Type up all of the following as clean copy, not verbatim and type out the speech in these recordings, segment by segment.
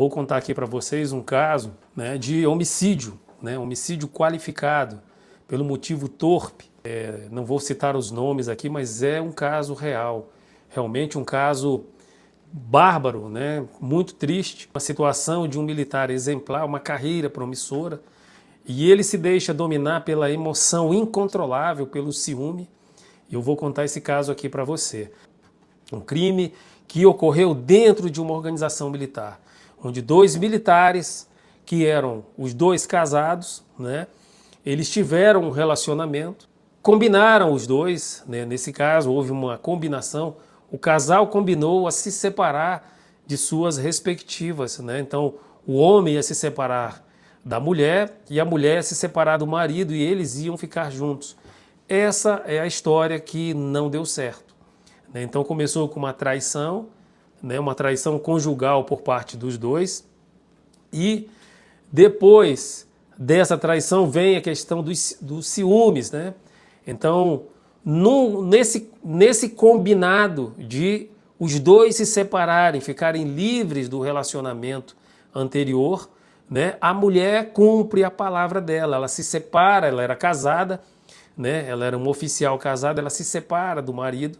vou contar aqui para vocês um caso, né, de homicídio, né, homicídio qualificado pelo motivo torpe. Não vou citar os nomes aqui, mas é um caso real, realmente um caso bárbaro, né, muito triste. Uma situação de um militar exemplar, uma carreira promissora, e ele se deixa dominar pela emoção incontrolável, pelo ciúme. Eu vou contar esse caso aqui para você. Um crime que ocorreu dentro de uma organização militar, onde dois militares, que eram os dois casados, né, eles tiveram um relacionamento, combinaram os dois, né, nesse caso houve uma combinação, o casal combinou a se separar de suas respectivas, né, então o homem ia se separar da mulher e a mulher ia se separar do marido e eles iam ficar juntos. Essa é a história que não deu certo. Então começou com uma traição, né, uma traição conjugal por parte dos dois, e depois dessa traição vem a questão dos ciúmes, né? Então, nesse combinado de os dois se separarem, ficarem livres do relacionamento anterior, né, a mulher cumpre a palavra dela, ela se separa, ela era casada, né, ela era uma oficial casada, ela se separa do marido.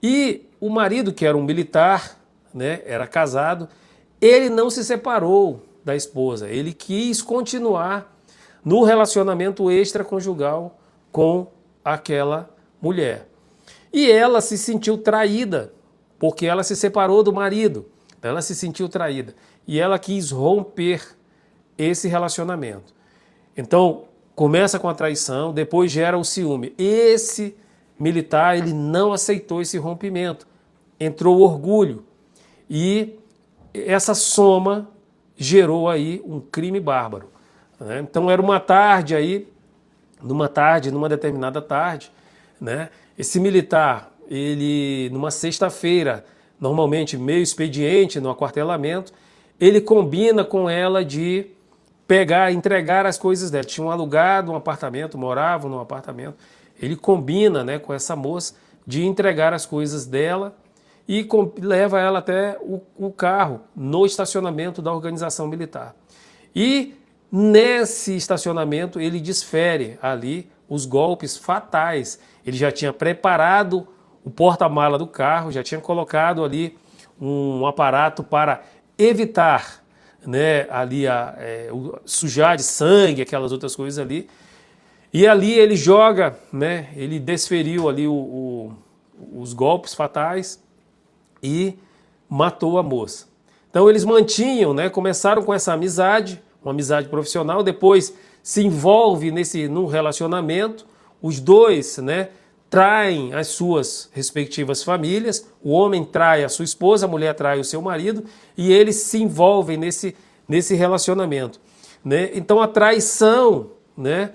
E o marido, que era um militar, né, era casado, ele não se separou da esposa, ele quis continuar no relacionamento extraconjugal com aquela mulher. E ela se sentiu traída, porque ela se separou do marido, ela se sentiu traída e ela quis romper esse relacionamento. Então, começa com a traição, depois gera o ciúme. Esse militar, ele não aceitou esse rompimento, entrou o orgulho e essa soma gerou aí um crime bárbaro, né? Então era uma tarde aí, numa determinada tarde, né? Esse militar, ele numa sexta-feira, normalmente meio expediente no aquartelamento, ele combina com ela de entregar as coisas dela. Tinham alugado um apartamento, moravam num apartamento. Ele combina, né, com essa moça de entregar as coisas dela e leva ela até o carro no estacionamento da organização militar. E nesse estacionamento ele desfere ali os golpes fatais. Ele já tinha preparado o porta-mala do carro, já tinha colocado ali um aparato para evitar, né, ali sujar de sangue, aquelas outras coisas ali. E ali ele joga, né, ele desferiu ali os golpes fatais e matou a moça. Então eles mantinham, né, começaram com essa amizade, uma amizade profissional, depois se envolve num relacionamento, os dois, né, traem as suas respectivas famílias, o homem trai a sua esposa, a mulher trai o seu marido, e eles se envolvem nesse relacionamento, né? Então a traição, né,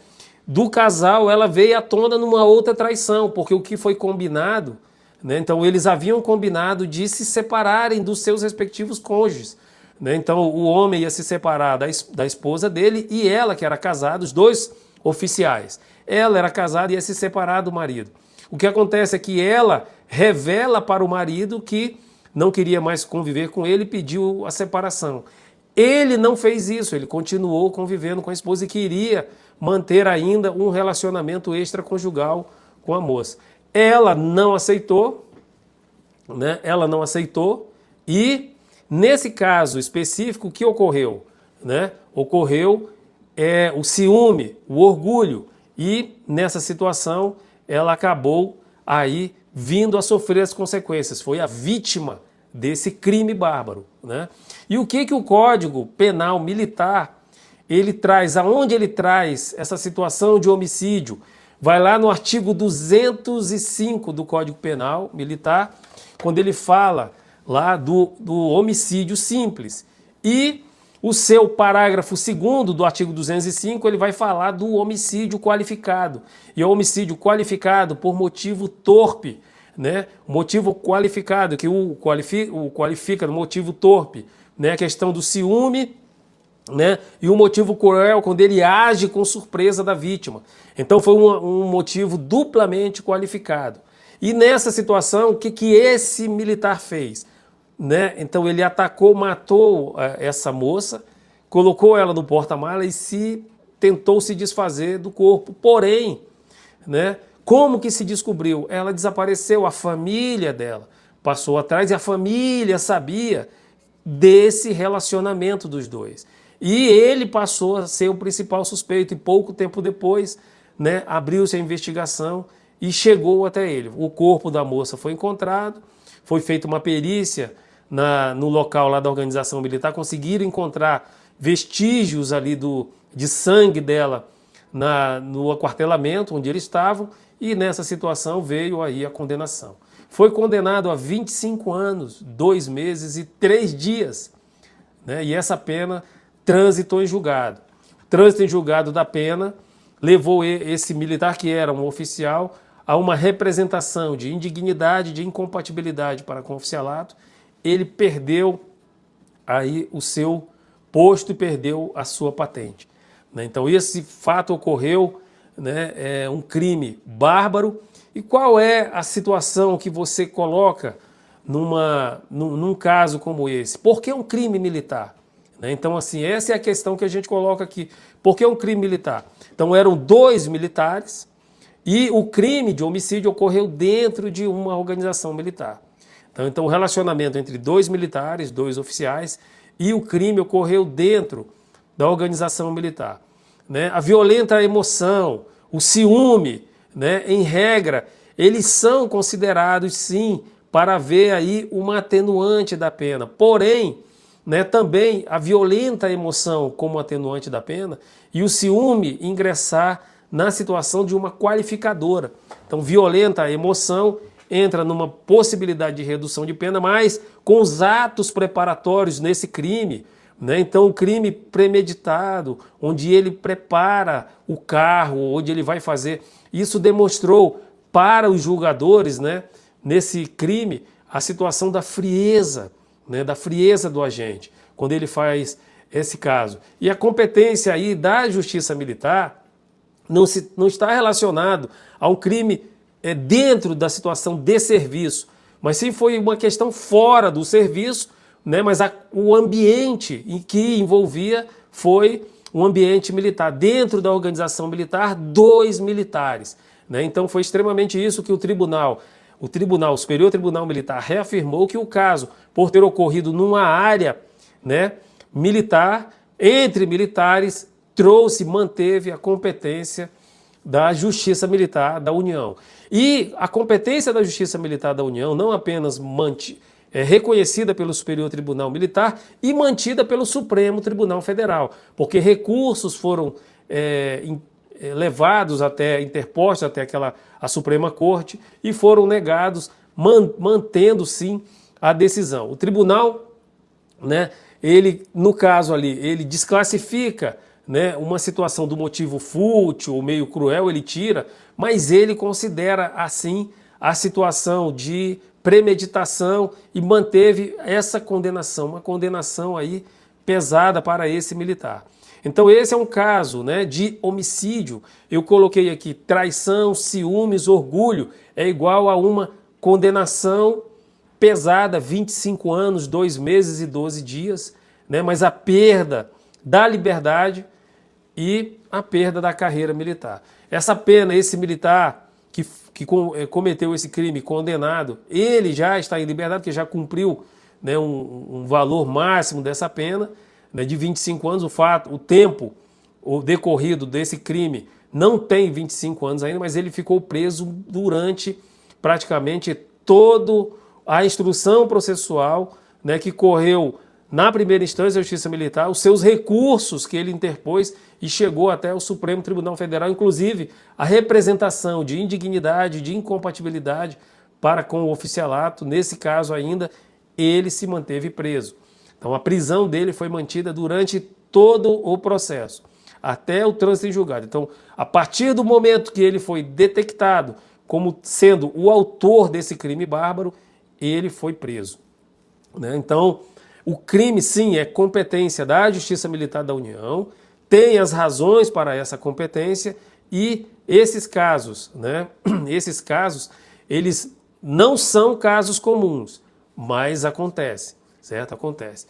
do casal, ela veio à tona numa outra traição, porque o que foi combinado, né, então eles haviam combinado de se separarem dos seus respectivos cônjuges, né? Então o homem ia se separar da esposa dele e ela, que era casada, os dois oficiais, ela era casada e ia se separar do marido. O que acontece é que ela revela para o marido que não queria mais conviver com ele e pediu a separação. Ele não fez isso, ele continuou convivendo com a esposa e queria manter ainda um relacionamento extraconjugal com a moça. Ela não aceitou, né? Ela não aceitou e nesse caso específico o que ocorreu, né? Ocorreu o ciúme, o orgulho e nessa situação ela acabou aí vindo a sofrer as consequências, foi a vítima desse crime bárbaro, né? E o que o Código Penal Militar ele traz, aonde ele traz essa situação de homicídio? Vai lá no artigo 205 do Código Penal Militar, quando ele fala lá do homicídio simples. E o seu parágrafo 2º do artigo 205, ele vai falar do homicídio qualificado. E o homicídio qualificado por motivo torpe, né? Motivo qualificado, que o qualifica no motivo torpe, né? A questão do ciúme, né? E o motivo cruel, quando ele age com surpresa da vítima. Então foi um motivo duplamente qualificado. E nessa situação, o que esse militar fez? né? Então ele atacou, matou essa moça, colocou ela no porta-mala e tentou se desfazer do corpo. Porém, né, como que se descobriu? Ela desapareceu, a família dela passou atrás e a família sabia desse relacionamento dos dois. E ele passou a ser o principal suspeito e pouco tempo depois, né, abriu-se a investigação e chegou até ele. O corpo da moça foi encontrado, foi feita uma perícia no local lá da organização militar, conseguiram encontrar vestígios ali de sangue dela no aquartelamento onde eles estavam, e nessa situação veio aí a condenação. Foi condenado a 25 anos, 2 meses e 3 dias, né? E essa pena transitou em julgado. O trânsito em julgado da pena levou esse militar, que era um oficial, a uma representação de indignidade, de incompatibilidade para com o oficialato. Ele perdeu aí o seu posto e perdeu a sua patente, né? Então esse fato ocorreu, né, é um crime bárbaro. E qual é a situação que você coloca num caso como esse? Por que um crime militar? Né? Então, assim, essa é a questão que a gente coloca aqui. Por que um crime militar? Então, eram 2 militares e o crime de homicídio ocorreu dentro de uma organização militar. Então o relacionamento entre 2 militares, 2 oficiais, e o crime ocorreu dentro da organização militar, né? A violenta emoção, o ciúme, né, em regra, eles são considerados, sim, para haver aí uma atenuante da pena. Porém, né, também a violenta emoção como atenuante da pena e o ciúme ingressar na situação de uma qualificadora. Então, violenta emoção entra numa possibilidade de redução de pena, mas com os atos preparatórios nesse crime, né? Então o crime premeditado, onde ele prepara o carro, onde ele vai fazer, isso demonstrou para os julgadores, né, nesse crime, a situação da frieza, né, da frieza do agente, quando ele faz esse caso. E a competência aí da justiça militar não está relacionado a um crime dentro da situação de serviço, mas sim foi uma questão fora do serviço, né? Mas o ambiente em que envolvia foi um ambiente militar, dentro da organização militar, 2 militares, né? Então foi extremamente isso que o Superior Tribunal Militar reafirmou, que o caso, por ter ocorrido numa área, né, militar, entre militares, manteve a competência da Justiça Militar da União. E a competência da Justiça Militar da União não apenas reconhecida pelo Superior Tribunal Militar e mantida pelo Supremo Tribunal Federal, porque recursos foram levados interpostos até a Suprema Corte e foram negados, mantendo sim a decisão. O tribunal, né, no caso ali, ele desclassifica, né, uma situação do motivo fútil ou meio cruel, ele tira, mas ele considera assim a situação de premeditação e manteve essa condenação, uma condenação aí pesada para esse militar. Então esse é um caso, né, de homicídio. Eu coloquei aqui traição, ciúmes, orgulho, é igual a uma condenação pesada, 25 anos, 2 meses e 12 dias, né, mas a perda da liberdade e a perda da carreira militar. Essa pena, esse militar que cometeu esse crime, condenado, ele já está em liberdade, porque já cumpriu, né, um valor máximo dessa pena, né, de 25 anos. O tempo decorrido desse crime não tem 25 anos ainda, mas ele ficou preso durante praticamente toda a instrução processual, né, que correu na primeira instância da Justiça Militar, os seus recursos que ele interpôs e chegou até o Supremo Tribunal Federal, inclusive a representação de indignidade, de incompatibilidade para com o oficialato. Nesse caso ainda, ele se manteve preso. Então a prisão dele foi mantida durante todo o processo, até o trânsito em julgado. Então, a partir do momento que ele foi detectado como sendo o autor desse crime bárbaro, ele foi preso, né? Então, o crime, sim, é competência da Justiça Militar da União, tem as razões para essa competência e esses casos, né, eles não são casos comuns. mas acontece, certo? Acontece.